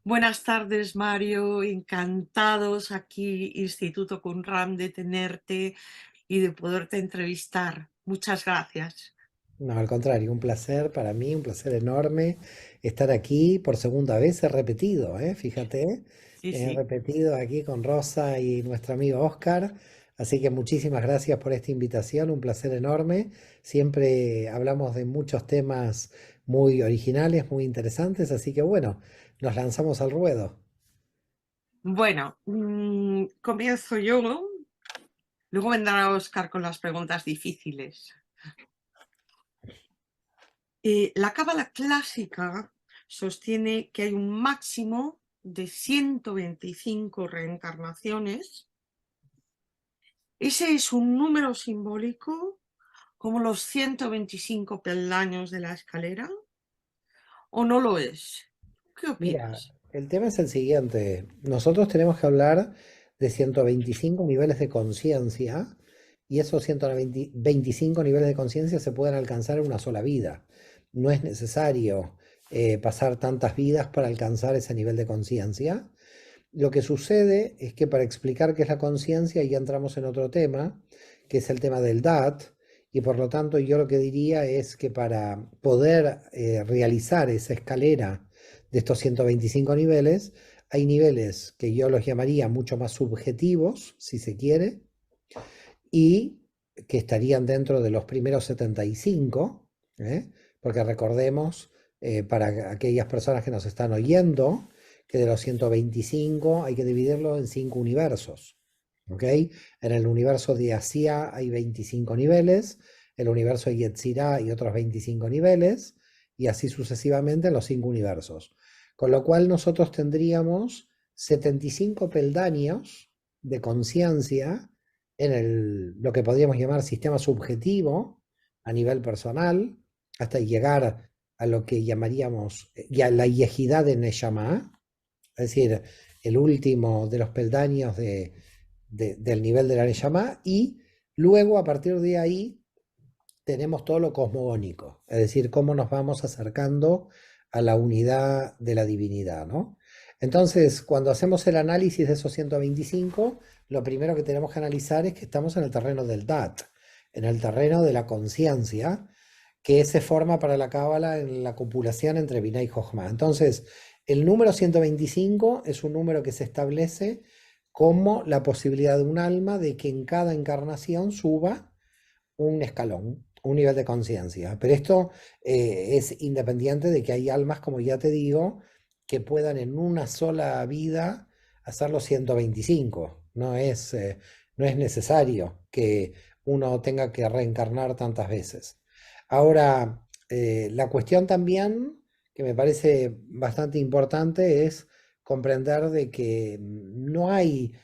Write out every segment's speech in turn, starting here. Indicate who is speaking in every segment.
Speaker 1: Buenas tardes, Mario. Encantados aquí, Instituto Cunram, de tenerte y de poderte entrevistar. Muchas gracias.
Speaker 2: No, al contrario, un placer para mí, un placer enorme estar aquí por segunda vez. He repetido, fíjate,
Speaker 1: Sí,
Speaker 2: he
Speaker 1: sí.
Speaker 2: repetido aquí con Rosa y nuestro amigo Oscar. Así que muchísimas gracias por esta invitación, un placer enorme. Siempre hablamos de muchos temas muy originales, muy interesantes, así que bueno, nos lanzamos al ruedo.
Speaker 1: Bueno, comienzo yo. Luego vendrá Oscar con las preguntas difíciles. La cábala clásica sostiene que hay un máximo de 125 reencarnaciones. Ese es un número simbólico como los 125 peldaños de la escalera, ¿o no lo es? ¿Qué
Speaker 2: Mira,
Speaker 1: opinas?
Speaker 2: el tema es el siguiente. Nosotros tenemos que hablar de 125 niveles de conciencia y esos 125 niveles de conciencia se pueden alcanzar en una sola vida. No es necesario pasar tantas vidas para alcanzar ese nivel de conciencia. Lo que sucede es que para explicar qué es la conciencia ya entramos en otro tema, que es el tema del DAT, y por lo tanto yo lo que diría es que para poder realizar esa escalera de estos 125 niveles, hay niveles que yo los llamaría mucho más subjetivos, si se quiere, y que estarían dentro de los primeros 75, ¿eh? Porque recordemos, para aquellas personas que nos están oyendo, que de los 125 hay que dividirlo en 5 universos. ¿Ok? En el universo de Asia hay 25 niveles, el universo de Yetzirah hay otros 25 niveles, y así sucesivamente en los 5 universos. Con lo cual nosotros tendríamos 75 peldaños de conciencia en lo que podríamos llamar sistema subjetivo a nivel personal, hasta llegar a lo que llamaríamos ya la yejidad de Neshama, es decir, el último de los peldaños del nivel de la Neshama, y luego a partir de ahí tenemos todo lo cosmogónico, es decir, cómo nos vamos acercando a la unidad de la divinidad, ¿no? Entonces, cuando hacemos el análisis de esos 125, lo primero que tenemos que analizar es que estamos en el terreno del Dat, en el terreno de la conciencia, que se forma para la Cábala en la copulación entre Binah y Jochma. Entonces, el número 125 es un número que se establece como la posibilidad de un alma de que en cada encarnación suba un escalón, un nivel de conciencia. Pero esto es independiente de que hay almas, como ya te digo, que puedan en una sola vida hacer los 125. No es necesario que uno tenga que reencarnar tantas veces. Ahora, la cuestión también que me parece bastante importante es comprender de que no hay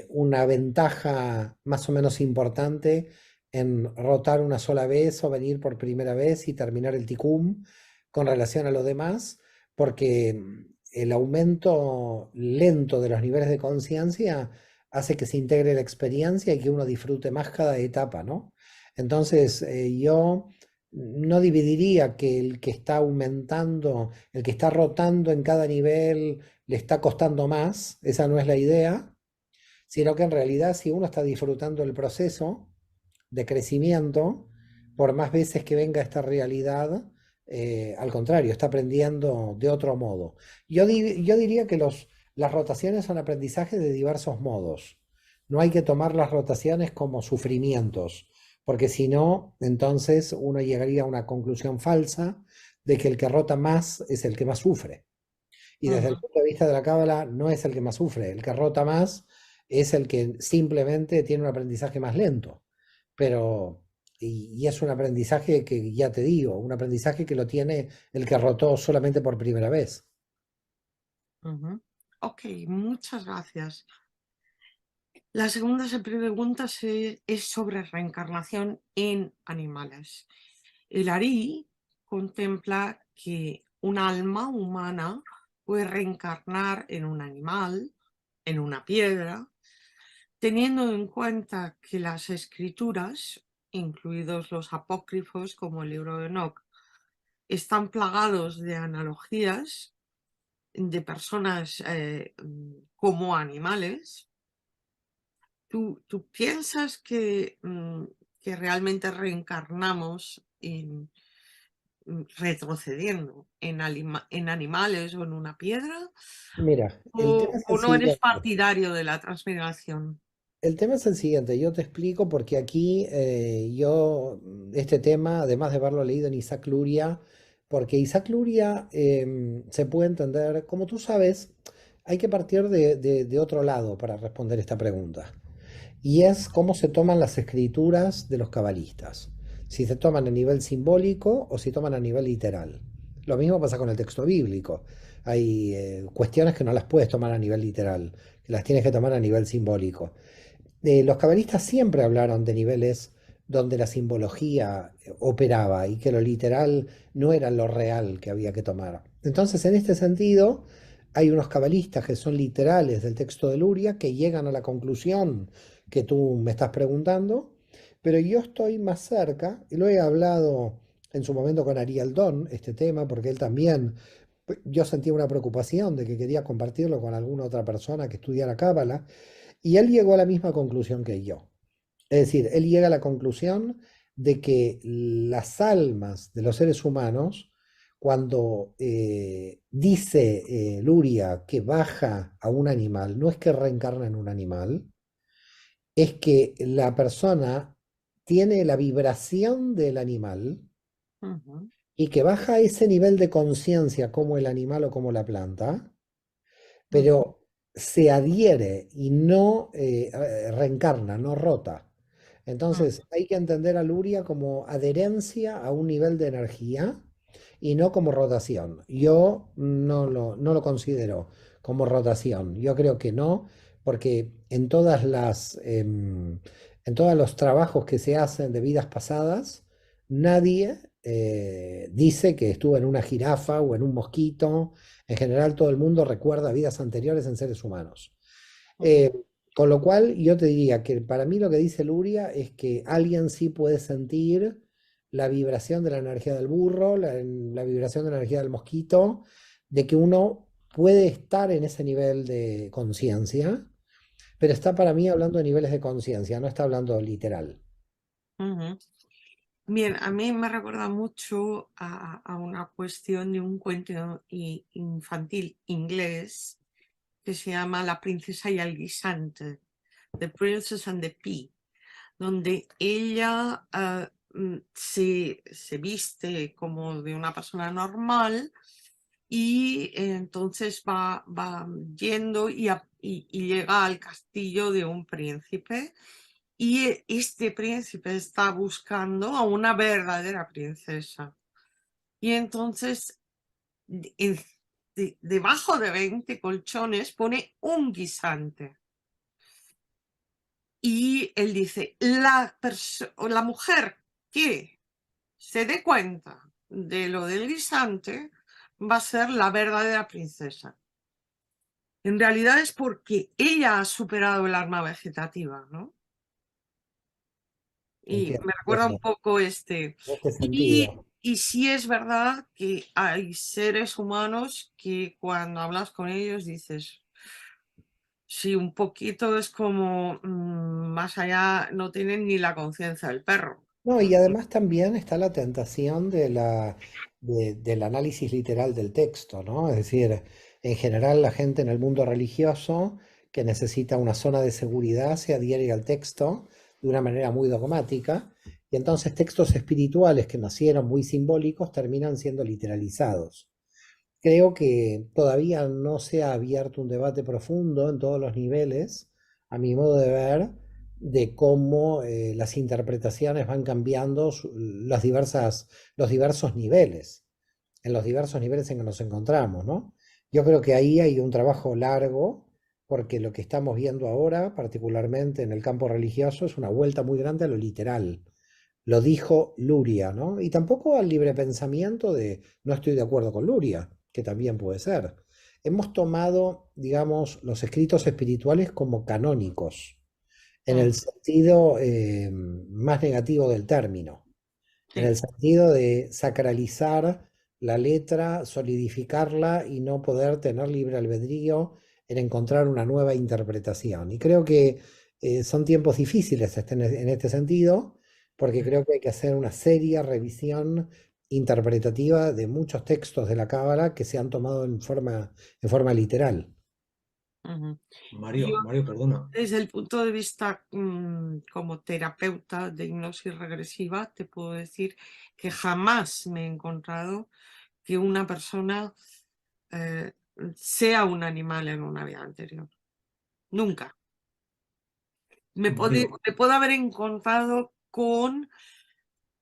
Speaker 2: una ventaja más o menos importante en rotar una sola vez o venir por primera vez y terminar el ticum con relación a lo demás, porque el aumento lento de los niveles de conciencia hace que se integre la experiencia y que uno disfrute más cada etapa, ¿no? Entonces, yo no dividiría que el que está aumentando, el que está rotando en cada nivel, le está costando más, esa no es la idea, sino que en realidad si uno está disfrutando el proceso, de crecimiento, por más veces que venga esta realidad, al contrario, está aprendiendo de otro modo. Yo diría que las rotaciones son aprendizajes de diversos modos. No hay que tomar las rotaciones como sufrimientos, porque si no, entonces uno llegaría a una conclusión falsa de que el que rota más es el que más sufre. Y desde el
Speaker 1: Ujú.
Speaker 2: punto de vista de la cábala, no es el que más sufre, el que rota más es el que simplemente tiene un aprendizaje más lento. Pero, y es un aprendizaje que ya te digo, un aprendizaje que lo tiene el que rotó solamente por primera vez.
Speaker 1: Ujú. Ok, muchas gracias. La segunda pregunta es sobre reencarnación en animales. El Ari contempla que un alma humana puede reencarnar en un animal, en una piedra, teniendo en cuenta que las escrituras, incluidos los apócrifos como el libro de Enoch, están plagados de analogías. de personas como animales, ¿tú piensas que realmente reencarnamos retrocediendo en animales o en una piedra?
Speaker 2: Mira, el tema es
Speaker 1: O
Speaker 2: el
Speaker 1: no eres
Speaker 2: siguiente.
Speaker 1: partidario de la transmigración?
Speaker 2: El tema es el siguiente, yo te explico porque aquí este tema, además de haberlo leído en Isaac Luria, porque Isaac Luria se puede entender, como tú sabes, hay que partir de otro lado para responder esta pregunta. Y es cómo se toman las escrituras de los cabalistas. Si se toman a nivel simbólico o si toman a nivel literal. Lo mismo pasa con el texto bíblico. Hay cuestiones que no las puedes tomar a nivel literal, que las tienes que tomar a nivel simbólico. Los cabalistas siempre hablaron de niveles donde la simbología operaba y que lo literal no era lo real que había que tomar. Entonces, en este sentido, hay unos cabalistas que son literales del texto de Luria que llegan a la conclusión que tú me estás preguntando, pero yo estoy más cerca, y lo he hablado en su momento con Ariel Don, este tema, porque él también, yo sentía una preocupación de que quería compartirlo con alguna otra persona que estudiara Cábala, y él llegó a la misma conclusión que yo. Es decir, él llega a la conclusión de que las almas de los seres humanos, cuando dice Luria que baja a un animal, no es que reencarna en un animal, es que la persona tiene la vibración del animal
Speaker 1: Ujú,
Speaker 2: y que baja a ese nivel de conciencia como el animal o como la planta,
Speaker 1: ujú,
Speaker 2: pero se adhiere y no reencarna, no rota.
Speaker 1: ujú,
Speaker 2: Entonces hay que entender a Luria como adherencia a un nivel de energía y no como rotación. Yo no lo considero como rotación. Yo creo que no, porque en todos los trabajos que se hacen de vidas pasadas, nadie dice que estuvo en una jirafa o en un mosquito. En general, todo el mundo recuerda vidas anteriores en seres humanos.
Speaker 1: ujú,
Speaker 2: Eh, con lo cual, yo te diría que para mí lo que dice Luria es que alguien sí puede sentir la vibración de la energía del burro, la vibración de la energía del mosquito, de que uno puede estar en ese nivel de conciencia, pero está para mí hablando de niveles de conciencia, no está hablando literal.
Speaker 1: ujú. Bien, a mí me recuerda mucho a una cuestión de un cuento infantil inglés que se llama La princesa y el guisante, The Princess and the Pea, donde ella se viste como de una persona normal y entonces va yendo y llega al castillo de un príncipe y este príncipe está buscando a una verdadera princesa. Y entonces en- debajo de 20 colchones pone un guisante. Y él dice, la mujer que se dé cuenta de lo del guisante va a ser la verdadera princesa. En realidad es porque ella ha superado el alma vegetativa, ¿no? Y
Speaker 2: Entiendo,
Speaker 1: me recuerda un
Speaker 2: entiendo.
Speaker 1: poco
Speaker 2: En este
Speaker 1: Y,
Speaker 2: sentido.
Speaker 1: y sí es verdad que hay seres humanos que cuando hablas con ellos dices, sí, un poquito es como más allá, no tienen ni la conciencia del perro.
Speaker 2: No, y además también está la tentación del análisis literal del texto, ¿no? Es decir, en general la gente en el mundo religioso que necesita una zona de seguridad se adhiere al texto de una manera muy dogmática y entonces textos espirituales que nacieron muy simbólicos terminan siendo literalizados. Creo que todavía no se ha abierto un debate profundo en todos los niveles, a mi modo de ver, de cómo las interpretaciones van cambiando los diversos niveles, en los diversos niveles en que nos encontramos, ¿no? Yo creo que ahí hay un trabajo largo, porque lo que estamos viendo ahora, particularmente en el campo religioso, es una vuelta muy grande a lo literal. Lo dijo Luria, ¿no? Y tampoco al libre pensamiento de no estoy de acuerdo con Luria, que también puede ser. Hemos tomado, digamos, los escritos espirituales como canónicos, en el
Speaker 1: Mm,
Speaker 2: sentido más negativo del término, en
Speaker 1: sí.
Speaker 2: el sentido de sacralizar la letra, solidificarla y no poder tener libre albedrío en encontrar una nueva interpretación. Y creo que son tiempos difíciles en este sentido, porque creo que hay que hacer una seria revisión interpretativa de muchos textos de la Cábala que se han tomado en forma literal.
Speaker 1: Ujú.
Speaker 3: Mario,
Speaker 1: Yo,
Speaker 3: Mario, perdona.
Speaker 1: desde el punto de vista como terapeuta de hipnosis regresiva, te puedo decir que jamás me he encontrado que una persona eh, sea un animal en una vida anterior. Nunca.
Speaker 3: Mario,
Speaker 1: Me puedo haber encontrado con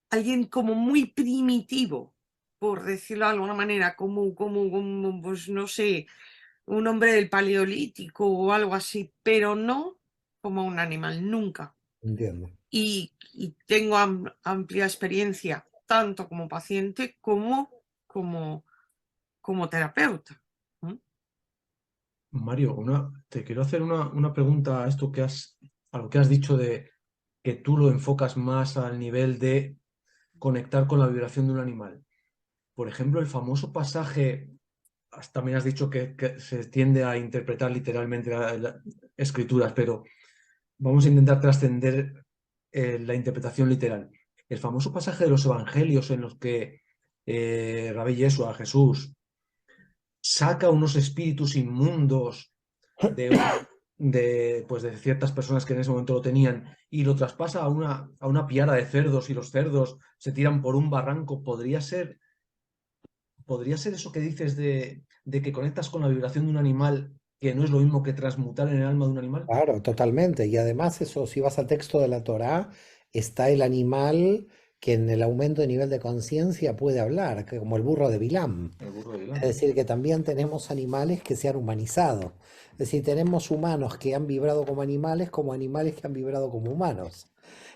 Speaker 1: alguien como muy primitivo, por decirlo de alguna manera, como pues no sé, un hombre del paleolítico o algo así, pero no como un animal, nunca.
Speaker 2: Entiendo.
Speaker 1: Y tengo amplia experiencia, tanto como paciente como, como terapeuta. ¿Mm?
Speaker 3: Mario, te quiero hacer una pregunta a a lo que has dicho de que tú lo enfocas más al nivel de conectar con la vibración de un animal. Por ejemplo, el famoso pasaje, también has dicho que se tiende a interpretar literalmente las escrituras, pero vamos a intentar trascender la interpretación literal. El famoso pasaje de los evangelios en los que Rabbi Yeshua, Jesús, saca unos espíritus inmundos pues de ciertas personas que en ese momento lo tenían y lo traspasa a a una piara de cerdos y los cerdos se tiran por un barranco. Podría ser eso que dices de que conectas con la vibración de un animal, que no es lo mismo que transmutar en el alma de un animal?
Speaker 2: Claro, totalmente. Y además eso, si vas al texto de la Torá, está el animal que en el aumento de nivel de conciencia puede hablar, que como el burro de Bilam.
Speaker 3: El burro de
Speaker 2: Es
Speaker 3: Bilán.
Speaker 2: decir, que también tenemos animales que se han humanizado. Es decir, tenemos humanos que han vibrado como animales que han vibrado como humanos.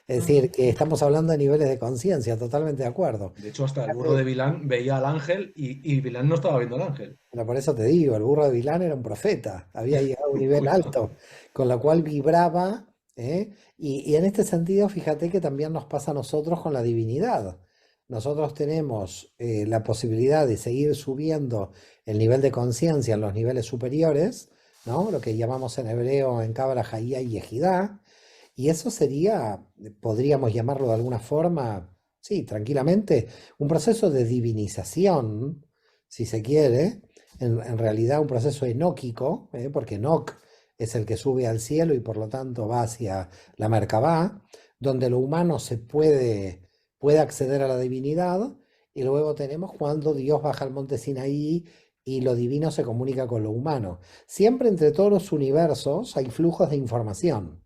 Speaker 2: Es decir, que estamos hablando de niveles de conciencia, totalmente de acuerdo.
Speaker 3: De hecho, hasta el burro de
Speaker 2: Fíjate,
Speaker 3: Bilán veía al ángel y Bilán no estaba viendo al ángel.
Speaker 2: bueno, por eso te digo, el burro de Bilán era un profeta, había llegado a un nivel alto, con lo cual vibraba, ¿eh? Y en este sentido, fíjate que también nos pasa a nosotros con la divinidad. Nosotros tenemos la posibilidad de seguir subiendo el nivel de conciencia en los niveles superiores, ¿no? Lo que llamamos en hebreo, en Cábala, Hayá y Ejidá, y eso sería, podríamos llamarlo de alguna forma, sí, tranquilamente, un proceso de divinización, si se quiere, en realidad un proceso enóquico, porque Enoc es el que sube al cielo y por lo tanto va hacia la Merkabah, donde lo humano puede acceder a la divinidad, y luego tenemos cuando Dios baja al monte Sinaí y lo divino se comunica con lo humano. Siempre entre todos los universos hay flujos de información.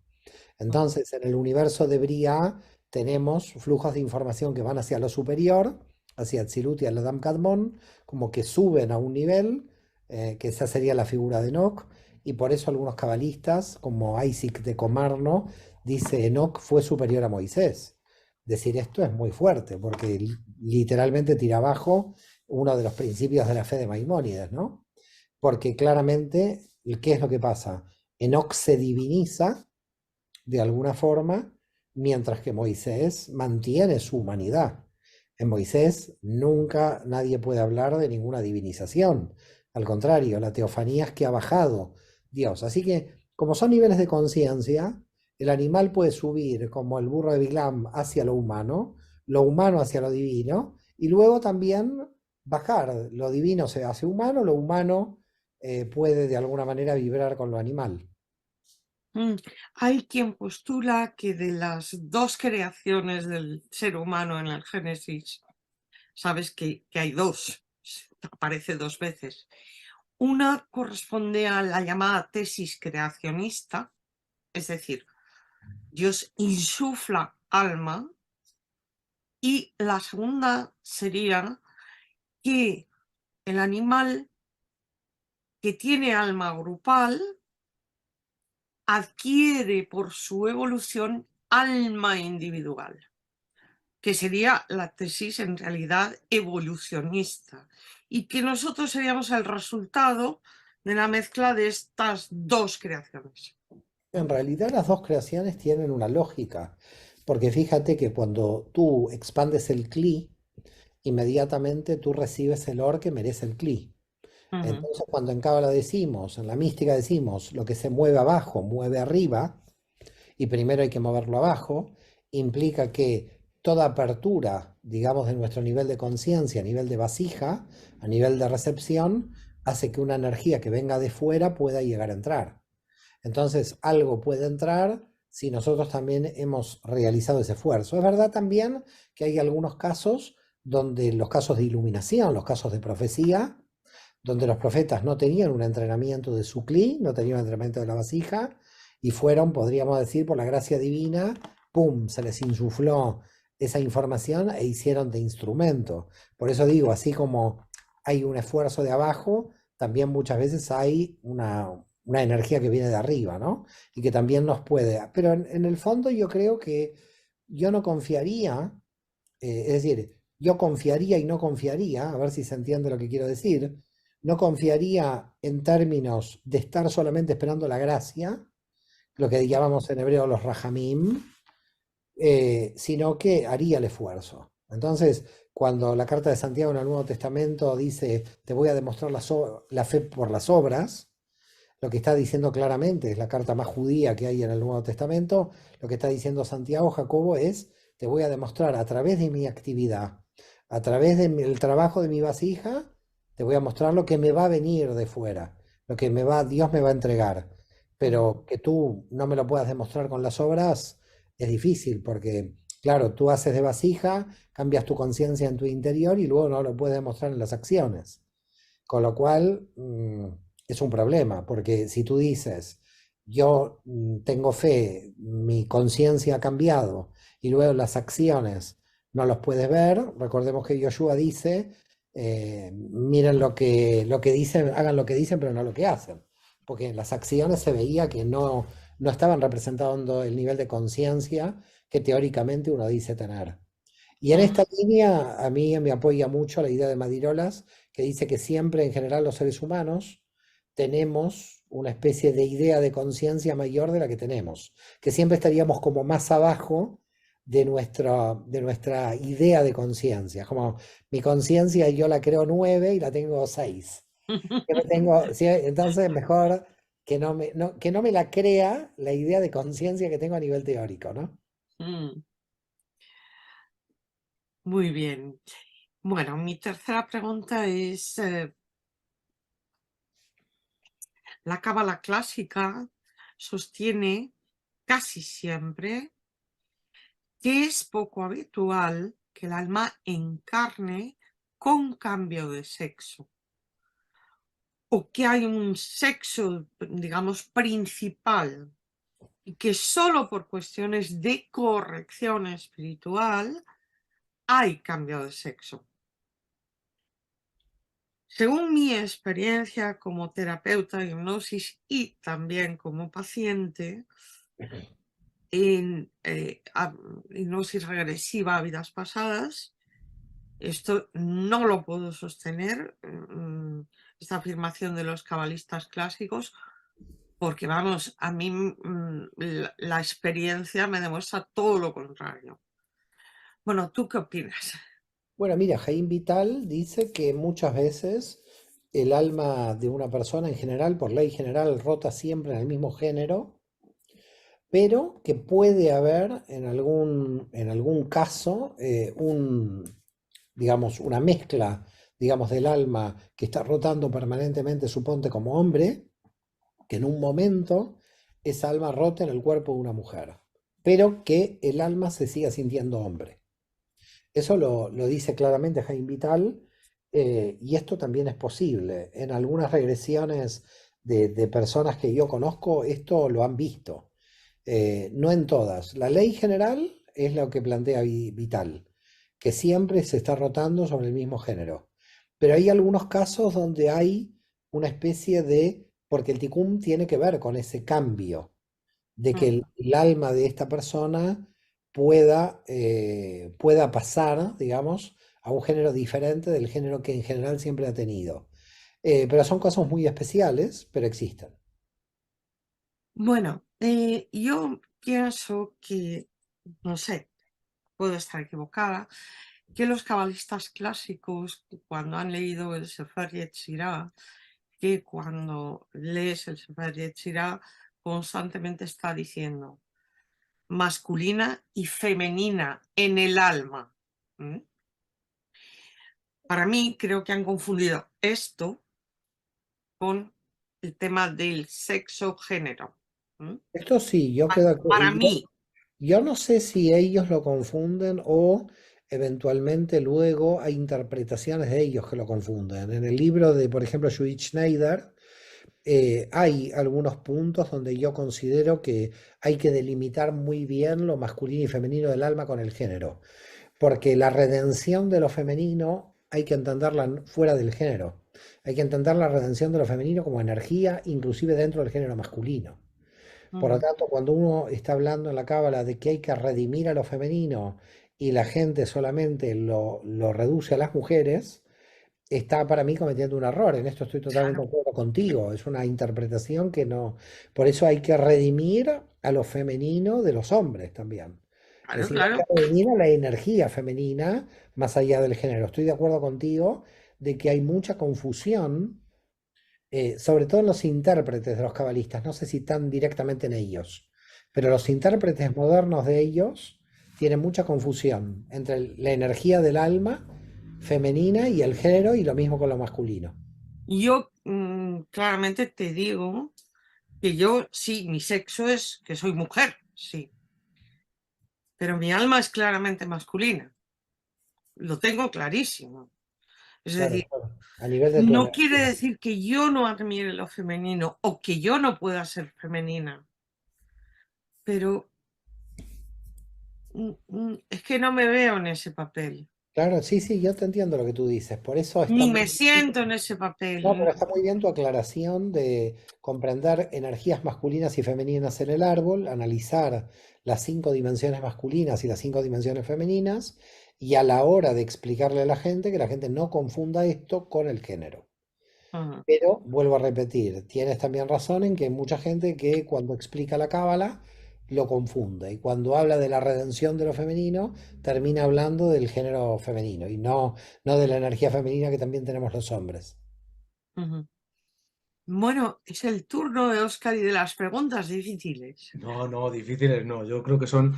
Speaker 2: Entonces, en el universo de Briah tenemos flujos de información que van hacia lo superior, hacia Tzilut y al Adam Kadmon, como que suben a un nivel, que esa sería la figura de Enoch, y por eso algunos cabalistas, como Isaac de Comarno, dice Enoch fue superior a Moisés. Decir esto es muy fuerte, porque literalmente tira abajo uno de los principios de la fe de Maimónides, ¿no? Porque claramente, ¿qué es lo que pasa? Enoch se diviniza de alguna forma, mientras que Moisés mantiene su humanidad. En Moisés nunca nadie puede hablar de ninguna divinización. Al contrario, la teofanía es que ha bajado Dios. Así que, como son niveles de conciencia, el animal puede subir como el burro de Bilam hacia lo humano hacia lo divino, y luego también bajar. Lo divino se hace humano, lo humano puede de alguna manera vibrar con lo animal.
Speaker 1: Hay quien postula que de las dos creaciones del ser humano en el Génesis, sabes que hay dos, aparece dos veces. Una corresponde a la llamada tesis creacionista, es decir, Dios insufla alma, y la segunda sería que el animal que tiene alma grupal adquiere por su evolución alma individual, que sería la tesis en realidad evolucionista, y que nosotros seríamos el resultado de la mezcla de estas dos creaciones.
Speaker 2: En realidad las dos creaciones tienen una lógica, porque fíjate que cuando tú expandes el cli, inmediatamente tú recibes el or que merece el cli.
Speaker 1: Ujú.
Speaker 2: Entonces, cuando en Cábala decimos, en la mística decimos, lo que se mueve abajo, mueve arriba, y primero hay que moverlo abajo, implica que toda apertura, digamos, de nuestro nivel de conciencia, a nivel de vasija, a nivel de recepción, hace que una energía que venga de fuera pueda llegar a entrar. Entonces, algo puede entrar si nosotros también hemos realizado ese esfuerzo. Es verdad también que hay algunos casos donde los casos de iluminación, los casos de profecía, donde los profetas no tenían un entrenamiento de su cli, no tenían un entrenamiento de la vasija, y fueron, podríamos decir, por la gracia divina, ¡pum!, se les insufló esa información e hicieron de instrumento. Por eso digo, así como hay un esfuerzo de abajo, también muchas veces hay una energía que viene de arriba, ¿no? Y que también nos puede. Pero en el fondo yo creo que yo no confiaría, es decir, yo confiaría y no confiaría, a ver si se entiende lo que quiero decir, no confiaría en términos de estar solamente esperando la gracia, lo que llamamos en hebreo los rajamim, sino que haría el esfuerzo. Entonces, cuando la carta de Santiago en el Nuevo Testamento dice, te voy a demostrar la fe por las obras, lo que está diciendo claramente, es la carta más judía que hay en el Nuevo Testamento, lo que está diciendo Santiago, Jacobo, es, te voy a demostrar a través de mi actividad, a través del trabajo de mi vasija, te voy a mostrar lo que me va a venir de fuera, lo que Dios me va a entregar. Pero que tú no me lo puedas demostrar con las obras es difícil, porque, claro, tú haces de vasija, cambias tu conciencia en tu interior y luego no lo puedes demostrar en las acciones. Con lo cual, es un problema, porque si tú dices, yo tengo fe, mi conciencia ha cambiado, y luego las acciones no los puedes ver, recordemos que Yoshua dice, miren lo que dicen, hagan lo que dicen, pero no lo que hacen, porque en las acciones se veía que no estaban representando el nivel de conciencia que teóricamente uno dice tener. Y en
Speaker 1: Mm.
Speaker 2: esta línea a mí me apoya mucho la idea de Madirolas, que dice que siempre en general los seres humanos tenemos una especie de idea de conciencia mayor de la que tenemos, que siempre estaríamos como más abajo de nuestra idea de conciencia, como mi conciencia yo la creo 9 y la tengo 6. ¿Sí? Entonces mejor que no me la crea la idea de conciencia que tengo a nivel teórico, ¿no?
Speaker 1: Mm. Muy bien. Bueno, mi tercera pregunta es, la cábala clásica sostiene casi siempre que es poco habitual que el alma encarne con cambio de sexo, o que hay un sexo, digamos, principal, y que solo por cuestiones de corrección espiritual hay cambio de sexo. Según mi experiencia como terapeuta de hipnosis y también como paciente, en hipnosis regresiva a vidas pasadas, esto no lo puedo sostener, esta afirmación de los cabalistas clásicos, porque vamos, a mí la experiencia me demuestra todo lo contrario. Bueno, ¿tú qué opinas?
Speaker 2: Bueno, mira, Jaime Vital dice que muchas veces el alma de una persona en general, por ley general, rota siempre en el mismo género, pero que puede haber en algún caso digamos, una mezcla, digamos, del alma que está rotando permanentemente, suponte como hombre, que en un momento esa alma rota en el cuerpo de una mujer, pero que el alma se siga sintiendo hombre. Eso lo dice claramente Jaime Vital, y esto también es posible. En algunas regresiones de personas que yo conozco, esto lo han visto. No en todas. La ley general es lo que plantea Vital, que siempre se está rotando sobre el mismo género. Pero hay algunos casos donde hay una especie de, porque el ticún tiene que ver con ese cambio de que
Speaker 1: Mm.
Speaker 2: el alma de esta persona pueda pasar, digamos, a un género diferente del género que en general siempre ha tenido. Pero son casos muy especiales, pero existen.
Speaker 1: Bueno, yo pienso que, no sé, puedo estar equivocada, que los cabalistas clásicos, cuando han leído el Sefer Yetzirah, que cuando lees el Sefer Yetzirah, constantemente está diciendo masculina y femenina en el alma. Para mí, creo que han confundido esto con el tema del sexo-género.
Speaker 2: Esto sí, yo
Speaker 1: Para mí.
Speaker 2: yo no sé si ellos lo confunden o eventualmente luego hay interpretaciones de ellos que lo confunden. En el libro de, por ejemplo, Judith Schneider, hay algunos puntos donde yo considero que hay que delimitar muy bien lo masculino y femenino del alma con el género, porque la redención de lo femenino hay que entenderla fuera del género. Hay que entender la redención de lo femenino como energía, inclusive dentro del género masculino. Por lo tanto, cuando uno está hablando en la Cábala de que hay que redimir a lo femenino y la gente solamente lo reduce a las mujeres, está para mí cometiendo un error. En esto estoy totalmente de
Speaker 1: Claro,
Speaker 2: acuerdo contigo. Es una interpretación que no. Por eso hay que redimir a lo femenino de los hombres también. Es
Speaker 1: claro,
Speaker 2: decir, hay que
Speaker 1: claro.
Speaker 2: redimir a la energía femenina más allá del género. Estoy de acuerdo contigo de que hay mucha confusión, sobre todo en los intérpretes de los cabalistas. No sé si tan directamente en ellos, pero los intérpretes modernos de ellos tienen mucha confusión entre la energía del alma femenina y el género, y lo mismo con lo masculino.
Speaker 1: Yo claramente te digo que yo sí, mi sexo es que soy mujer, sí, pero mi alma es claramente masculina. Lo tengo clarísimo. Es
Speaker 2: Claro,
Speaker 1: decir,
Speaker 2: claro. A nivel de tu
Speaker 1: no quiere
Speaker 2: energía.
Speaker 1: decir que yo no admire lo femenino o que yo no pueda ser femenina, pero es que no me veo en ese papel,
Speaker 2: Claro, sí, sí, yo te entiendo lo que tú dices. Por eso está
Speaker 1: ni
Speaker 2: muy
Speaker 1: me
Speaker 2: bien.
Speaker 1: siento en ese
Speaker 2: No,
Speaker 1: papel.
Speaker 2: pero está muy bien tu aclaración de comprender energías masculinas y femeninas en el árbol, analizar las 5 dimensiones masculinas y las 5 dimensiones femeninas, y a la hora de explicarle a la gente que la gente no confunda esto con el género.
Speaker 1: Ujú,
Speaker 2: Pero vuelvo a repetir, tienes también razón en que hay mucha gente que cuando explica la cábala lo confunde, y cuando habla de la redención de lo femenino termina hablando del género femenino y no de la energía femenina que también tenemos los hombres.
Speaker 1: ujú. Bueno, es el turno de Oscar y de las preguntas difíciles.
Speaker 3: No, no, difíciles no. Yo creo que son,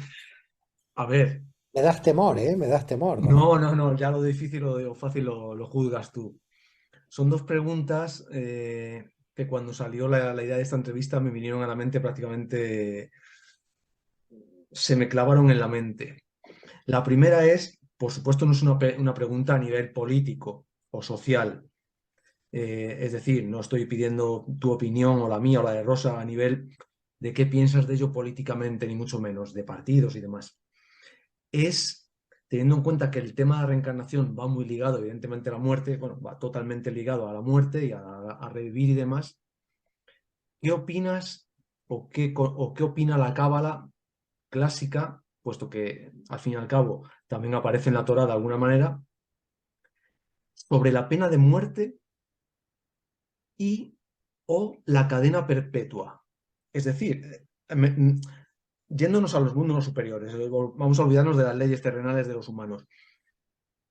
Speaker 3: a ver,
Speaker 2: Me das temor, ¿eh? Me das temor con esto.
Speaker 3: no, no, no, ya lo difícil o lo fácil lo juzgas tú. Son dos preguntas que cuando salió la idea de esta entrevista me vinieron a la mente prácticamente, se me clavaron en la mente. La primera es, por supuesto, no es una pregunta a nivel político o social. Es decir, no estoy pidiendo tu opinión o la mía o la de Rosa a nivel de qué piensas de ello políticamente, ni mucho menos, de partidos y demás. Es teniendo en cuenta que el tema de la reencarnación va muy ligado, evidentemente, a la muerte, bueno, va totalmente ligado a la muerte y a revivir y demás. ¿Qué opinas o qué opina la cábala clásica, puesto que al fin y al cabo también aparece en la Torá de alguna manera, sobre la pena de muerte y o la cadena perpetua? Es decir, yéndonos a los mundos superiores, vamos a olvidarnos de las leyes terrenales de los humanos.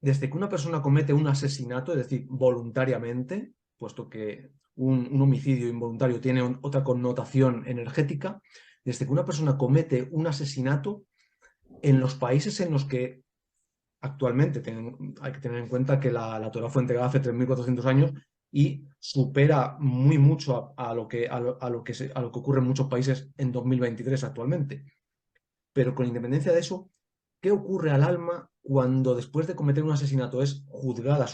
Speaker 3: Desde que una persona comete un asesinato, es decir, voluntariamente, puesto que un homicidio involuntario tiene otra connotación energética, desde que una persona comete un asesinato, en los países en los que actualmente hay que tener en cuenta que la Torá fue entregada hace 3.400 años y supera muy mucho a lo que ocurre en muchos países en 2023 actualmente. Pero con independencia de eso, ¿qué ocurre al alma cuando después de cometer un asesinato es juzgada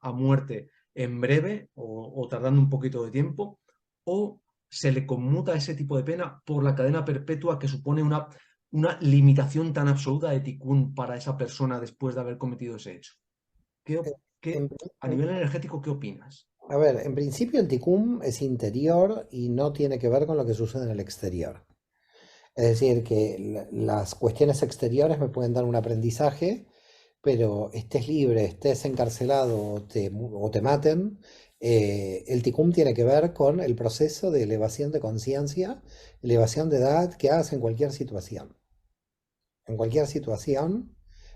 Speaker 3: a muerte en breve o tardando un poquito de tiempo? ¿O se le conmuta ese tipo de pena por la cadena perpetua que supone una limitación tan absoluta de ticún para esa persona después de haber cometido ese hecho?
Speaker 2: En-
Speaker 3: A
Speaker 2: en-
Speaker 3: nivel energético, ¿qué opinas?
Speaker 2: a ver, en principio el ticum es interior y no tiene que ver con lo que sucede en el exterior. Es decir, que las cuestiones exteriores me pueden dar un aprendizaje, pero estés libre, estés encarcelado o te maten, el ticum tiene que ver con el proceso de elevación de conciencia, elevación de edad que hagas en cualquier situación. En cualquier situación.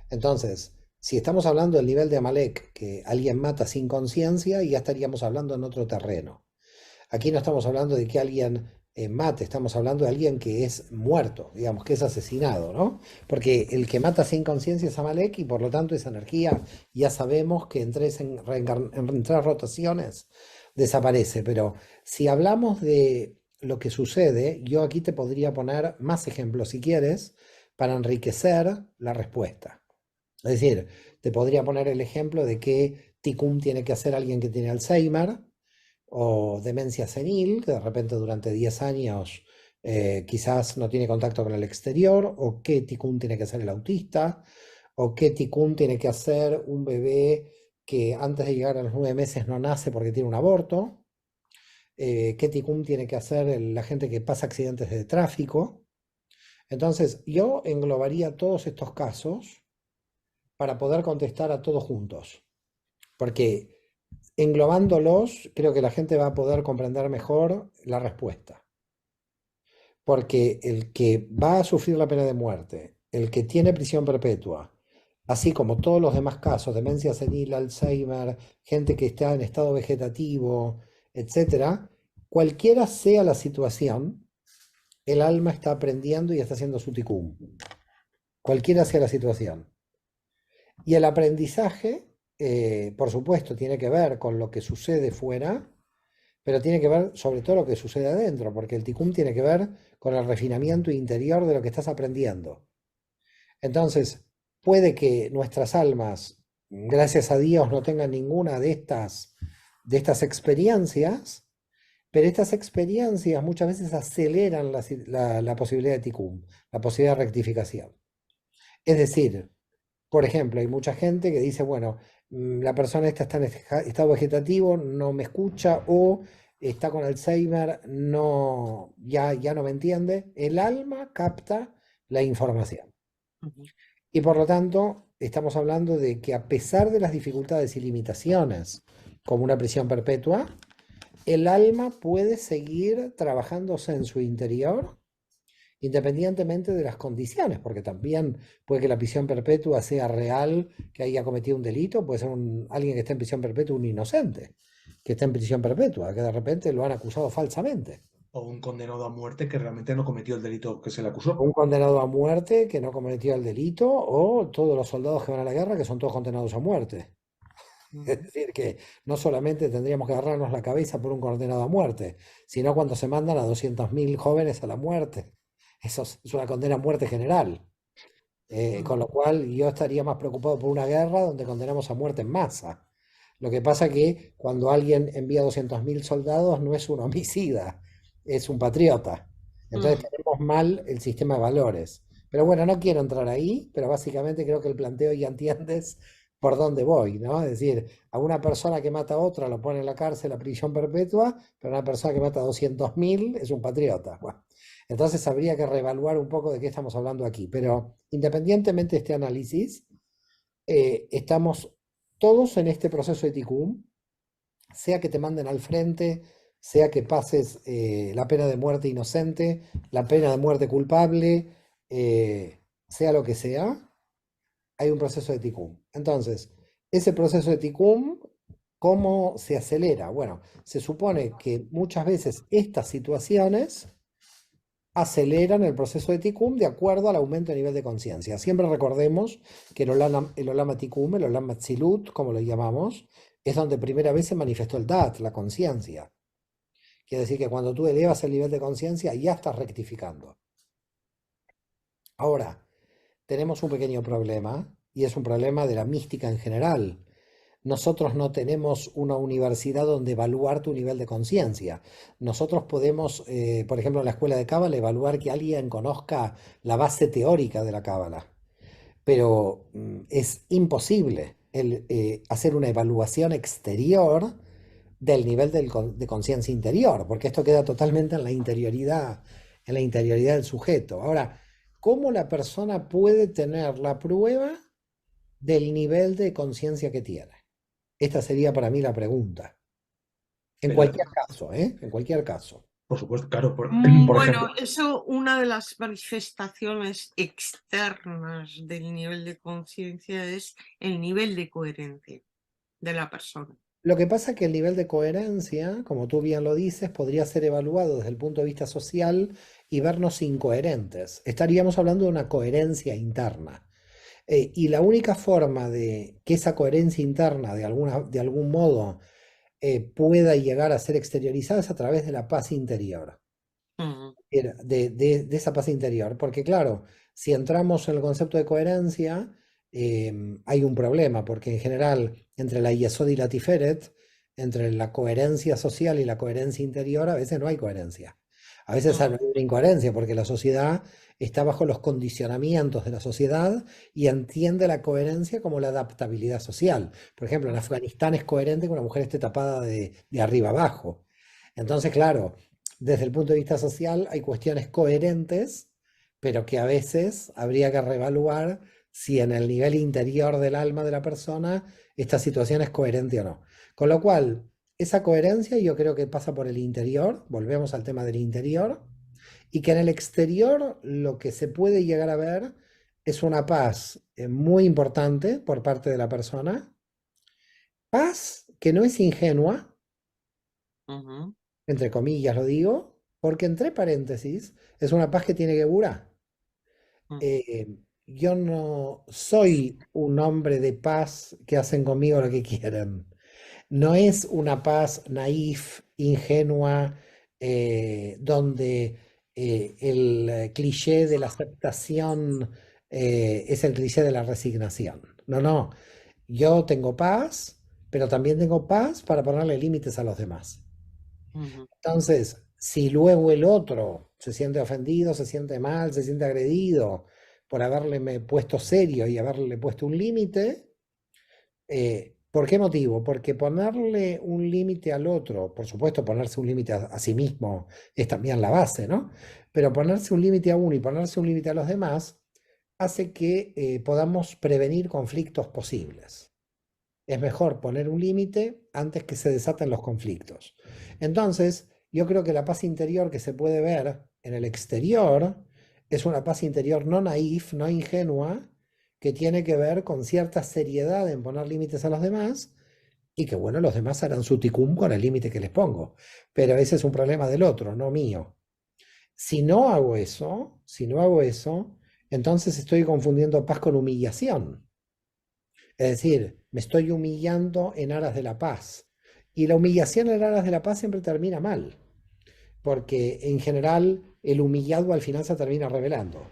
Speaker 2: Entonces, Si estamos hablando del nivel de Amalek, que alguien mata sin conciencia, ya estaríamos hablando en otro terreno. Aquí no estamos hablando de que alguien mate, estamos hablando de alguien que es muerto, digamos, que es asesinado, ¿no? Porque el que mata sin conciencia es Amalek y por lo tanto esa energía ya sabemos que en tres rotaciones desaparece. Pero si hablamos de lo que sucede, yo aquí te podría poner más ejemplos si quieres para enriquecer la respuesta. Es decir, te podría poner el ejemplo de qué Tikkun tiene que hacer alguien que tiene Alzheimer o demencia senil, que de repente durante 10 años quizás no tiene contacto con el exterior, o qué Tikkun tiene que hacer el autista, o qué Tikkun tiene que hacer un bebé que antes de llegar a los 9 meses no nace porque tiene un aborto, qué Tikkun tiene que hacer la gente que pasa accidentes de tráfico. Entonces, yo englobaría todos estos casos para poder contestar a todos juntos, porque englobándolos, creo que la gente va a poder comprender mejor la respuesta. Porque el que va a sufrir la pena de muerte, el que tiene prisión perpetua, así como todos los demás casos, demencia senil, Alzheimer, gente que está en estado vegetativo, etcétera, cualquiera sea la situación, el alma está aprendiendo y está haciendo su tikkun. Cualquiera sea la situación. Y el aprendizaje, por supuesto, tiene que ver con lo que sucede fuera, pero tiene que ver sobre todo lo que sucede adentro, porque el tikkun tiene que ver con el refinamiento interior de lo que estás aprendiendo. Entonces, puede que nuestras almas, gracias a Dios, no tengan ninguna de estas experiencias, pero estas experiencias muchas veces aceleran la posibilidad de tikkun, la posibilidad de rectificación. Es decir, por ejemplo, hay mucha gente que dice, bueno, la persona esta está en estado vegetativo, no me escucha o está con Alzheimer, no, ya no me entiende. El alma capta la información.
Speaker 1: Ujú.
Speaker 2: Y por lo tanto, estamos hablando de que a pesar de las dificultades y limitaciones, como una prisión perpetua, el alma puede seguir trabajándose en su interior independientemente de las condiciones, porque también puede que la prisión perpetua sea real, que haya cometido un delito, puede ser alguien que esté en prisión perpetua, un inocente, que está en prisión perpetua, que de repente lo han acusado falsamente.
Speaker 3: O un condenado a muerte que realmente no cometió el delito que se le acusó.
Speaker 2: Un condenado a muerte que no cometió el delito, o todos los soldados que van a la guerra que son todos condenados a muerte. Es
Speaker 1: Ujú.
Speaker 2: decir, que no solamente tendríamos que agarrarnos la cabeza por un condenado a muerte, sino cuando se mandan a 200.000 jóvenes a la muerte. Eso es una condena a muerte general. Con
Speaker 1: Ujú.
Speaker 2: lo cual yo estaría más preocupado por una guerra donde condenamos a muerte en masa. Lo que pasa que cuando alguien envía 200.000 soldados no es un homicida, es un patriota. Entonces
Speaker 1: Mm.
Speaker 2: tenemos mal el sistema de valores. Pero bueno, no quiero entrar ahí, pero básicamente creo que el planteo ya entiendes por dónde voy, ¿no? Es decir, a una persona que mata a otra lo pone en la cárcel a prisión perpetua, pero una persona que mata a 200.000 es un patriota. Bueno, entonces habría que reevaluar un poco de qué estamos hablando aquí. Pero independientemente de este análisis, estamos todos en este proceso de Tikkun, sea que te manden al frente, sea que pases la pena de muerte inocente, la pena de muerte culpable, sea lo que sea, hay un proceso de Tikkun. Entonces, ese proceso de Tikkun, ¿cómo se acelera? Bueno, se supone que muchas veces estas situaciones aceleran el proceso de Tikkun de acuerdo al aumento de nivel de conciencia. Siempre recordemos que el Olam Tikkun, el Olam Atzilut, como lo llamamos, es donde primera vez se manifestó el Dat, la conciencia. Quiere decir que cuando tú elevas el nivel de conciencia ya estás rectificando. Ahora, tenemos un pequeño problema y es un problema de la mística en general. Nosotros no tenemos una universidad donde evaluar tu nivel de conciencia. Nosotros podemos, por ejemplo, en la escuela de Cábala, evaluar que alguien conozca la base teórica de la Cábala, pero es imposible hacer una evaluación exterior del nivel de conciencia interior, porque esto queda totalmente en la interioridad del sujeto. Ahora, ¿cómo la persona puede tener la prueba del nivel de conciencia que tiene? Esta sería para mí la pregunta. En
Speaker 3: Pero
Speaker 2: cualquier caso, ¿eh? En cualquier caso.
Speaker 3: Por supuesto, claro, por
Speaker 1: Bueno,
Speaker 3: ejemplo,
Speaker 1: eso, una de las manifestaciones externas del nivel de conciencia es el nivel de coherencia de la persona.
Speaker 2: Lo que pasa es que el nivel de coherencia, como tú bien lo dices, podría ser evaluado desde el punto de vista social y vernos incoherentes. Estaríamos hablando de una coherencia interna. Y la única forma de que esa coherencia interna de algún modo pueda llegar a ser exteriorizada es a través de la paz interior.
Speaker 1: Ujú,
Speaker 2: De esa paz interior. Porque claro, si entramos en el concepto de coherencia, hay un problema, porque en general entre la Yesod y la Tiferet, entre la coherencia social y la coherencia interior, a veces no hay coherencia. A veces hay
Speaker 1: ujú,
Speaker 2: una incoherencia, porque la sociedad está bajo los condicionamientos de la sociedad y entiende la coherencia como la adaptabilidad social. Por ejemplo, en
Speaker 1: ujú.
Speaker 2: Afganistán es coherente que una mujer esté tapada de arriba abajo. Entonces, claro, desde el punto de vista social hay cuestiones coherentes, pero que a veces habría que reevaluar si en el nivel interior del alma de la persona esta situación es coherente o no. Con lo cual, esa coherencia yo creo que pasa por el interior, volvemos al tema del interior, y que en el exterior lo que se puede llegar a ver es una paz muy importante por parte de la persona, paz que no es ingenua,
Speaker 1: Ujú,
Speaker 2: entre comillas lo digo, porque entre paréntesis es una paz que tiene que durar.
Speaker 1: ujú,
Speaker 2: Eh, yo no soy un hombre de paz que hacen conmigo lo que quieren. No es una paz naif, ingenua, donde el cliché de la aceptación es el cliché de la resignación. No, no. Yo tengo paz, pero también tengo paz para ponerle límites a los demás.
Speaker 1: ujú,
Speaker 2: Entonces, si luego el otro se siente ofendido, se siente mal, se siente agredido por haberle puesto serio y haberle puesto un límite, ¿por qué motivo? Porque ponerle un límite al otro, por supuesto ponerse un límite a sí mismo es también la base, ¿no? Pero ponerse un límite a uno y ponerse un límite a los demás hace que podamos prevenir conflictos posibles. Es mejor poner un límite antes que se desaten los conflictos. Entonces, yo creo que la paz interior que se puede ver en el exterior es una paz interior no naif, no ingenua, que tiene que ver con cierta seriedad en poner límites a los demás y que, bueno, los demás harán su ticum con el límite que les pongo. Pero ese es un problema del otro, no mío. Si no hago eso, entonces estoy confundiendo paz con humillación. Es decir, me estoy humillando en aras de la paz. Y la humillación en aras de la paz siempre termina mal, porque en general el humillado al final se termina rebelando.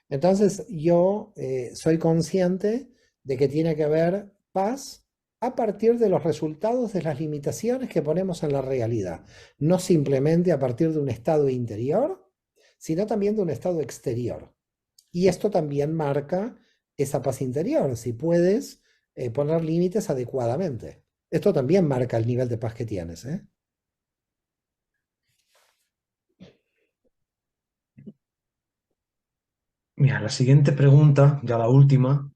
Speaker 2: Entonces yo soy consciente de que tiene que haber paz a partir de los resultados de las limitaciones que ponemos en la realidad, no simplemente a partir de un estado interior, sino también de un estado exterior. Y esto también marca esa paz interior, si puedes poner límites adecuadamente. Esto también marca el nivel de paz que tienes, ¿eh?
Speaker 3: mira, la siguiente pregunta, ya la última,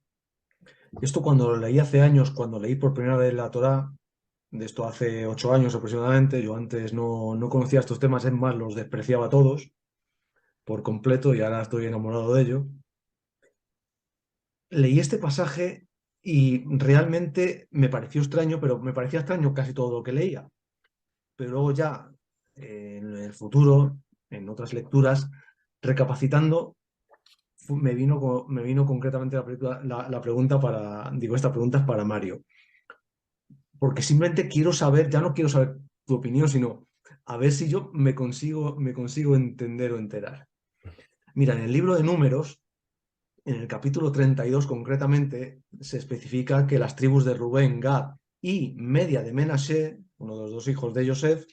Speaker 3: esto cuando lo leí hace años, cuando leí por primera vez la Torá, de esto hace 8 años aproximadamente, yo antes no conocía estos temas, es más, los despreciaba todos por completo y ahora estoy enamorado de ello. Leí este pasaje y realmente me pareció extraño, pero me parecía extraño casi todo lo que leía. Pero luego ya, en el futuro, en otras lecturas, recapacitando, me vino concretamente la pregunta digo, esta pregunta es para Mario, porque simplemente quiero saber, ya no quiero saber tu opinión, sino a ver si yo me consigo entender o enterar. Mira, en el libro de Números, en el capítulo 32 concretamente, se especifica que las tribus de Rubén, Gad y media de Menashe, uno de los dos hijos de Joseph,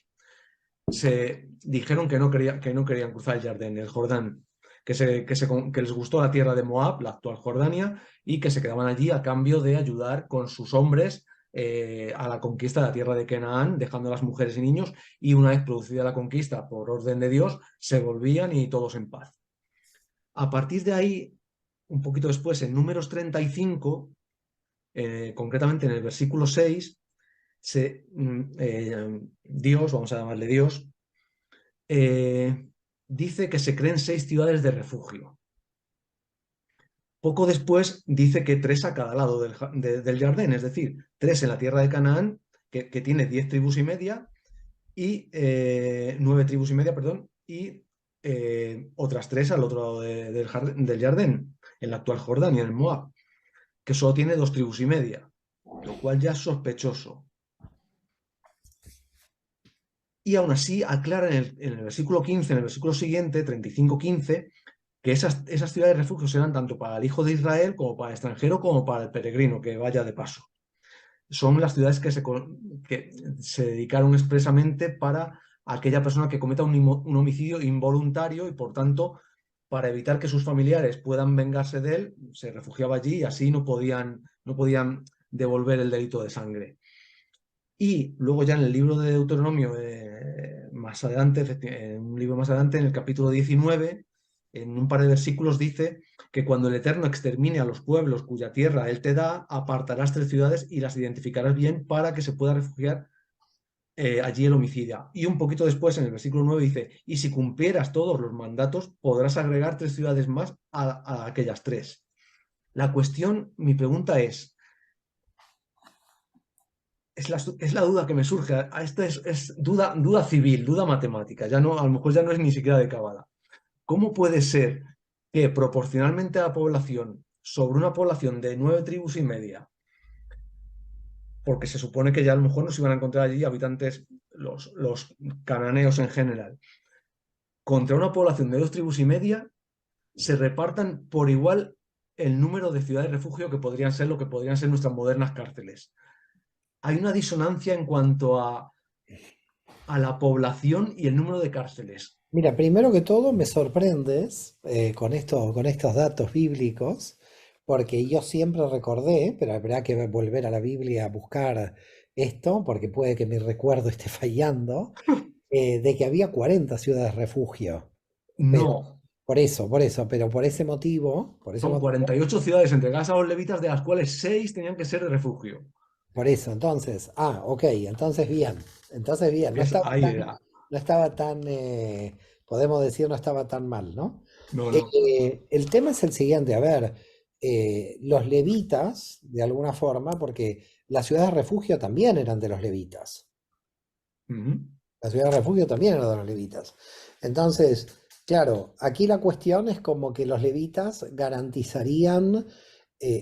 Speaker 3: se dijeron que no querían cruzar el Jordán, el Jordán, que les gustó la tierra de Moab, la actual Jordania, y que se quedaban allí a cambio de ayudar con sus hombres a la conquista de la tierra de Canaán, dejando a las mujeres y niños, y una vez producida la conquista por orden de Dios, se volvían y todos en paz. A partir de ahí, un poquito después, en Números 35, concretamente en el versículo 6, Dios, vamos a llamarle Dios, dice que se creen 6 ciudades de refugio. Poco después dice que 3 a cada lado del Jardín, es decir, 3 en la tierra de Canaán, que tiene 10 tribus y media, y 9 tribus y media, perdón, y otras 3 al otro lado del Jardín, en la actual Jordania, en Moab, que solo tiene 2 tribus y media, lo cual ya es sospechoso. Y aún así aclara en el versículo 15, en el versículo siguiente, 35-15, que esas ciudades de refugio serán tanto para el hijo de Israel como para el extranjero como para el peregrino que vaya de paso. Son las ciudades que se dedicaron expresamente para aquella persona que cometa un homicidio involuntario y por tanto, para evitar que sus familiares puedan vengarse de él, se refugiaba allí y así no podían devolver el delito de sangre. Y luego ya en el libro de Deuteronomio, más adelante, en un libro más adelante, en el capítulo 19, en un par de versículos dice que cuando el Eterno extermine a los pueblos cuya tierra Él te da, apartarás 3 ciudades y las identificarás bien para que se pueda refugiar allí el homicida. Y un poquito después, en el versículo 9, dice, y si cumplieras todos los mandatos, podrás agregar 3 ciudades más a aquellas 3. La cuestión, mi pregunta es la duda que me surge. Esta es duda civil, duda matemática. Ya no, a lo mejor ya no es ni siquiera de cábala. ¿Cómo puede ser que proporcionalmente a la población, sobre una población de 9 tribus y media, porque se supone que ya a lo mejor no se iban a encontrar allí habitantes, los cananeos en general, contra una población de 2 tribus y media, se repartan por igual el número de ciudades de refugio que podrían ser lo que podrían ser nuestras modernas cárceles? Hay una disonancia en cuanto a la población y el número de cárceles.
Speaker 2: Mira, primero que todo me sorprendes con estos datos bíblicos, porque yo siempre recordé, pero habrá que volver a la Biblia a buscar esto, porque puede que mi recuerdo esté fallando, de que había 40 ciudades refugio. Pero
Speaker 3: No,
Speaker 2: pero por ese
Speaker 3: son
Speaker 2: motivo,
Speaker 3: 48 ciudades entregadas a los levitas, de las cuales 6 tenían que ser de refugio.
Speaker 2: entonces, ok, entonces bien, no estaba
Speaker 3: Ahí
Speaker 2: tan,
Speaker 3: era.
Speaker 2: no estaba tan, podemos decir, no estaba tan mal, ¿no?
Speaker 3: No, no.
Speaker 2: El tema es el siguiente, a ver, los levitas, de alguna forma, porque las ciudades de refugio también eran de los levitas,
Speaker 3: Ujú.
Speaker 2: las ciudades de refugio también eran de los levitas. Entonces, claro, aquí la cuestión es como que los levitas garantizarían,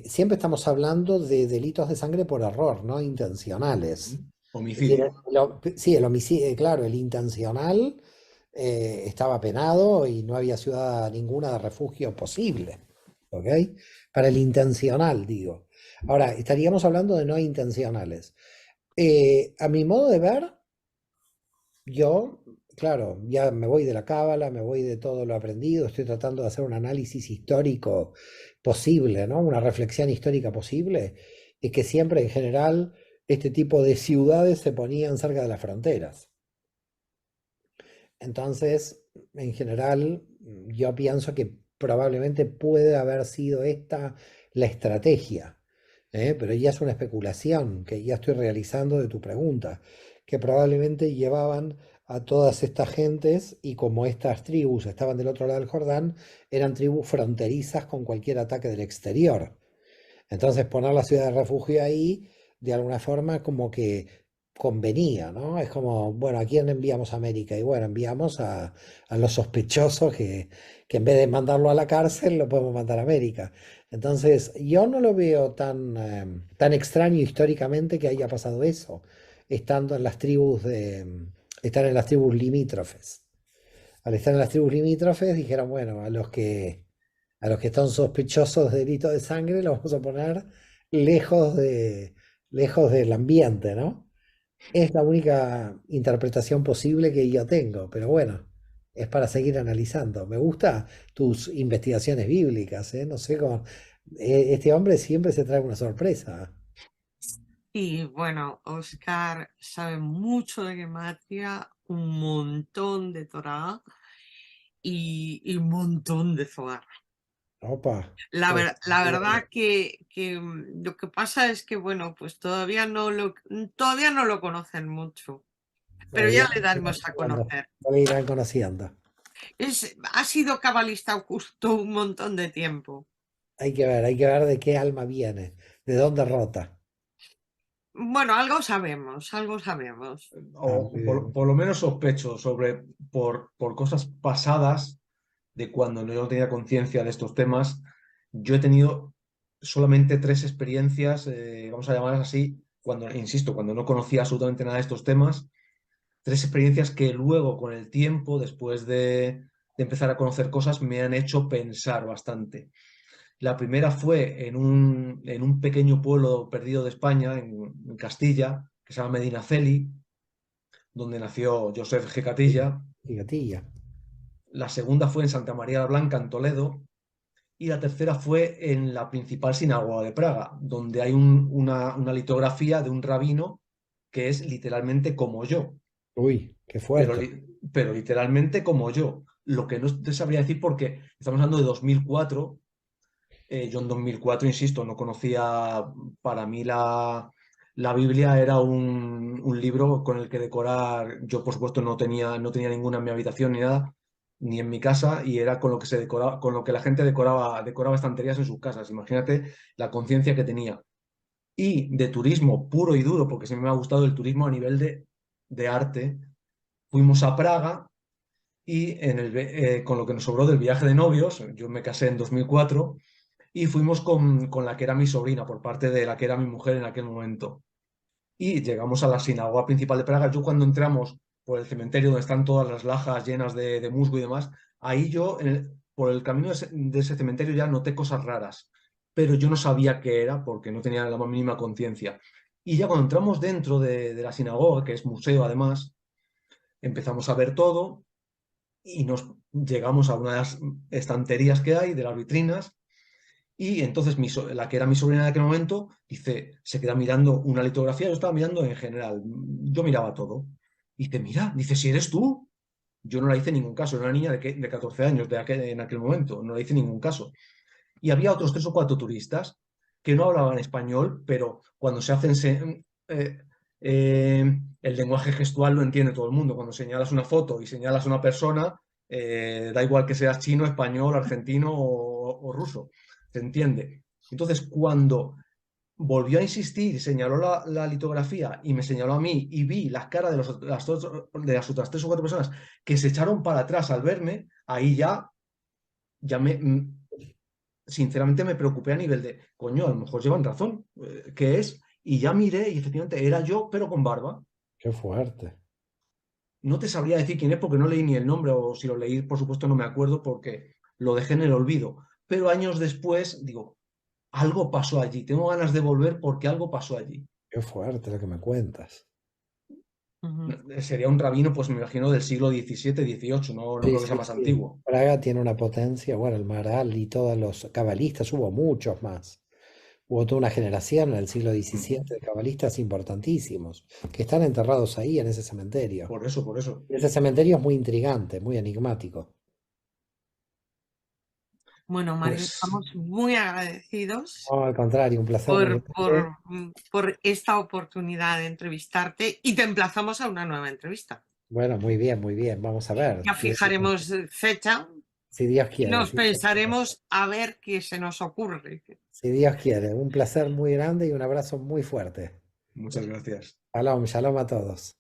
Speaker 2: siempre estamos hablando de delitos de sangre por error, no intencionales. Es decir,
Speaker 3: Homicidio.
Speaker 2: sí, el homicidio, claro, el intencional estaba penado y no había ciudad ninguna de refugio posible, ¿ok? Para el intencional, digo. Ahora, estaríamos hablando de no intencionales. A mi modo de ver, yo, claro, ya me voy de la cábala, me voy de todo lo aprendido, estoy tratando de hacer un análisis histórico posible, ¿no? Una reflexión histórica posible, es que siempre en general este tipo de ciudades se ponían cerca de las fronteras. Entonces, en general, yo pienso que probablemente puede haber sido esta la estrategia, pero ya es una especulación que ya estoy realizando de tu pregunta, que probablemente llevaban a todas estas gentes y como estas tribus estaban del otro lado del Jordán, eran tribus fronterizas con cualquier ataque del exterior. Entonces poner la ciudad de refugio ahí, de alguna forma, como que convenía, ¿no? Es como, bueno, ¿a quién enviamos a América? Y bueno, enviamos a los sospechosos que en vez de mandarlo a la cárcel, lo podemos mandar a América. Entonces, yo no lo veo tan extraño históricamente que haya pasado eso, estando en las tribus estar en las tribus limítrofes. Al estar en las tribus limítrofes, dijeron, bueno, a los que están sospechosos de delito de sangre los vamos a poner lejos lejos del ambiente, ¿no? Es la única interpretación posible que yo tengo, pero bueno, es para seguir analizando. Me gusta tus investigaciones bíblicas, ¿eh? No sé cómo. Este hombre siempre se trae una sorpresa.
Speaker 1: Y bueno, Oscar sabe mucho de gematria, un montón de Torah y un montón de Zohar.
Speaker 2: Opa, pues,
Speaker 1: La verdad que lo que pasa es que, bueno, pues todavía no lo conocen mucho. pero
Speaker 2: Bueno,
Speaker 1: ya le daremos a conocer.
Speaker 2: lo irán conociendo.
Speaker 1: Ha sido cabalista oculto un montón de tiempo.
Speaker 2: Hay que ver de qué alma viene, de dónde rota.
Speaker 1: Bueno, algo sabemos, algo sabemos.
Speaker 3: O
Speaker 2: Muy bien.
Speaker 3: por lo menos sospecho por cosas pasadas de cuando yo no tenía conciencia de estos temas. Yo he tenido solamente 3 experiencias, vamos a llamarlas así, cuando, insisto, cuando no conocía absolutamente nada de estos temas. 3 experiencias que luego, con el tiempo, después de empezar a conocer cosas, me han hecho pensar bastante. La primera fue en un pequeño pueblo perdido de España, en Castilla, que se llama Medinaceli, donde nació Josep G. Catilla.
Speaker 2: Y gatilla.
Speaker 3: La segunda fue en Santa María la Blanca, en Toledo. Y la tercera fue en la principal sinagoga de Praga, donde hay una litografía de un rabino que es literalmente como yo,
Speaker 2: Uy, qué fuerte.
Speaker 3: pero literalmente como yo. Lo que no te sabría decir porque estamos hablando de 2004. Yo en 2004, insisto, no conocía, para mí la Biblia era un libro con el que decorar. Yo, por supuesto, no tenía ninguna en mi habitación ni nada, ni en mi casa, y era con lo que se decoraba, con lo que la gente decoraba estanterías en sus casas. Imagínate la conciencia que tenía. Y de turismo puro y duro, porque siempre me ha gustado el turismo a nivel de arte, fuimos a Praga y con lo que nos sobró del viaje de novios, yo me casé en 2004 y fuimos con la que era mi sobrina, por parte de la que era mi mujer en aquel momento. Y llegamos a la sinagoga principal de Praga. Yo cuando entramos por el cementerio donde están todas las lajas llenas de musgo y demás, ahí yo, por el camino de ese cementerio ya noté cosas raras, pero yo no sabía qué era porque no tenía la más mínima conciencia. Y ya cuando entramos dentro de la sinagoga, que es museo además, empezamos a ver todo y nos llegamos a una de las estanterías que hay, de las vitrinas, y entonces la que era mi sobrina en aquel momento, dice, se queda mirando una litografía, yo estaba mirando en general, yo miraba todo. Y dice, mira, dice, si eres tú. Yo no le hice ningún caso, era una niña de 14 años en aquel momento, no le hice ningún caso. Y había otros 3 o 4 turistas que no hablaban español, pero cuando se hacen el lenguaje gestual lo entiende todo el mundo. Cuando señalas una foto y señalas a una persona, da igual que seas chino, español, argentino o ruso, se entiende. Entonces, cuando volvió a insistir y señaló la litografía y me señaló a mí y vi las caras de las otras 3 o 4 personas que se echaron para atrás al verme, ahí ya sinceramente me preocupé a nivel de, coño, a lo mejor llevan razón, ¿qué es? Y ya miré y efectivamente era yo, pero con barba.
Speaker 2: Qué fuerte.
Speaker 3: No te sabría decir quién es porque no leí ni el nombre, o si lo leí, por supuesto, no me acuerdo porque lo dejé en el olvido. Pero años después digo, algo pasó allí, tengo ganas de volver porque algo pasó allí.
Speaker 2: Qué fuerte lo que me cuentas.
Speaker 3: Sería un rabino, pues me imagino, del siglo XVII, XVIII, no
Speaker 2: Sí,
Speaker 3: creo que sea
Speaker 2: sí,
Speaker 3: más
Speaker 2: sí.
Speaker 3: antiguo.
Speaker 2: Praga tiene una potencia, bueno, el Maral y todos los cabalistas, hubo muchos más. Hubo toda una generación en el siglo XVII de cabalistas importantísimos que están enterrados ahí en ese cementerio.
Speaker 3: Por eso, por eso.
Speaker 2: Y ese cementerio es muy intrigante, muy enigmático.
Speaker 1: Bueno, Mario,
Speaker 3: Pues
Speaker 1: estamos muy agradecidos
Speaker 2: No, al contrario, un placer muy grande.
Speaker 1: por esta oportunidad de entrevistarte y te emplazamos a una nueva entrevista.
Speaker 2: Bueno, muy bien, muy bien. Vamos a ver.
Speaker 1: Ya fijaremos fecha
Speaker 2: Si Dios
Speaker 1: y
Speaker 2: quiere,
Speaker 1: nos pensaremos a ver qué se nos ocurre.
Speaker 2: si Dios quiere. Un placer muy grande y un abrazo muy fuerte.
Speaker 3: muchas gracias.
Speaker 2: Shalom, shalom a todos.